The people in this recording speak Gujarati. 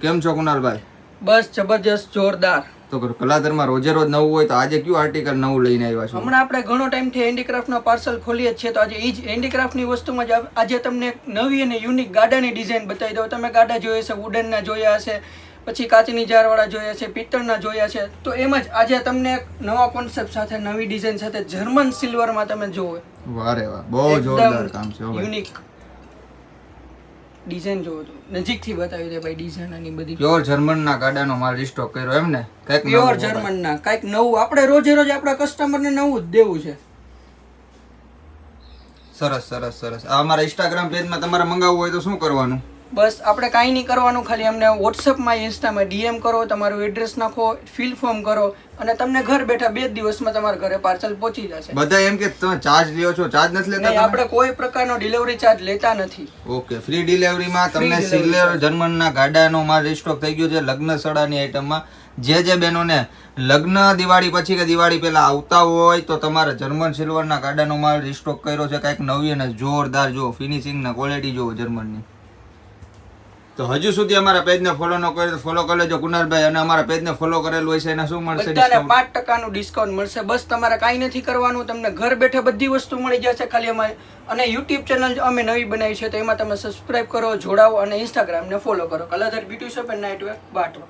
કેમ છો કુનાલભાઈ? બસ જબરજસ્ત જોરદાર. તો કલાધરમાં રોજે રોજ નવું હોય તો આજે કયું આર્ટિકલ નવું લઈને આવ્યા છો? હમણાં આપણે ઘણો ટાઈમથી હેન્ડીક્રાફ્ટનો પાર્સલ ખોલીએ જ છે, તો આજે એ જ હેન્ડીક્રાફ્ટની વસ્તુમાં જ આજે તમને એક નવી અને યુનિક ગાડાની ડિઝાઇન બતાવી દઉં. તમે ગાડા જોયા છે, વુડનના જોયા હશે, પછી કાચની જારવાળા જોયા છે, પિત્તળના જોયા છે, તો એમ જ આજે તમને એક નવા કોન્સેપ્ટ સાથે નવી ડિઝાઇન સાથે જર્મન સિલ્વરમાં તમે જોવો. વારે વાહ, બહુ જોરદાર કામ છે યુનિક ડિઝાઇન જોવો તો નજીકથી બતાવી દે ભાઈ. ડિઝાઇન આની બધી પ્યોર જર્મનના ગાડાનો માલ રિસ્ટોક કર્યો એમ ને? કઈક પ્યોર જર્મનના કઈક નવું આપણે રોજે રોજ આપણા કસ્ટમરને નવું જ દેવું છે. સરસ સરસ સરસ. આ અમારા ઇન્સ્ટાગ્રામ પેજમાં તમારે મંગાવવું હોય તો શું કરવાનું? બસ આપણે કાંઈ નહીં કરવાનું, ખાલી અમને વોટ્સઅપમાં ઇન્સ્ટામાં ડીએમ કરો, તમારું એડ્રેસ નાખો, ફિલ ફોર્મ કરો અને તમને ઘર બેઠા 2 દિવસમાં તમારા ઘરે પાર્સલ પહોંચી જશે. બધા એમ કે તમે ચાર્જ લ્યો છો, ચાર્જ નથી લેતા? નહીં, આપણે કોઈ પ્રકારનો ડિલિવરી ચાર્જ લેતા નથી. ઓકે, ફ્રી ડિલિવરીમાં તમને સિલ્વર જર્મનના ગાડાનો માલ રિસ્ટોક થઈ ગયો છે. લગ્ન સડાની આઈટમમાં જે બહેનોને લગ્ન દિવાળી પછી કે દિવાળી પહેલા આવતા હોય તો તમારે જર્મન સિલ્વરના ગાડાનો માલ રિસ્ટોક કર્યો છે. કાંઈક નવી અને જોરદાર જો ફિનિશિંગના ક્વોલિટી જો જર્મનની. તો હજુ સુધી અમારા પેજને ફોલો ન કરે તો ફોલો કરી લેજો કુનાલભાઈ, અને અમારા પેજને ફોલો કરેલું હોય છે એને શું મળશે? બધાને 5% ડિસ્કાઉન્ટ મળશે. બસ તમારે કાંઈ નથી કરવાનું, તમને ઘર બેઠા બધી વસ્તુ મળી જશે ખાલી અમારે. અને યુટ્યુબ ચેનલ અમે નવી બનાવી છે તો એમાં તમે સબસ્ક્રાઇબ કરો, જોડાવો અને ઇન્સ્ટાગ્રામને ફોલો કરો. Kaladhar beauty shop and nightwear Batwa.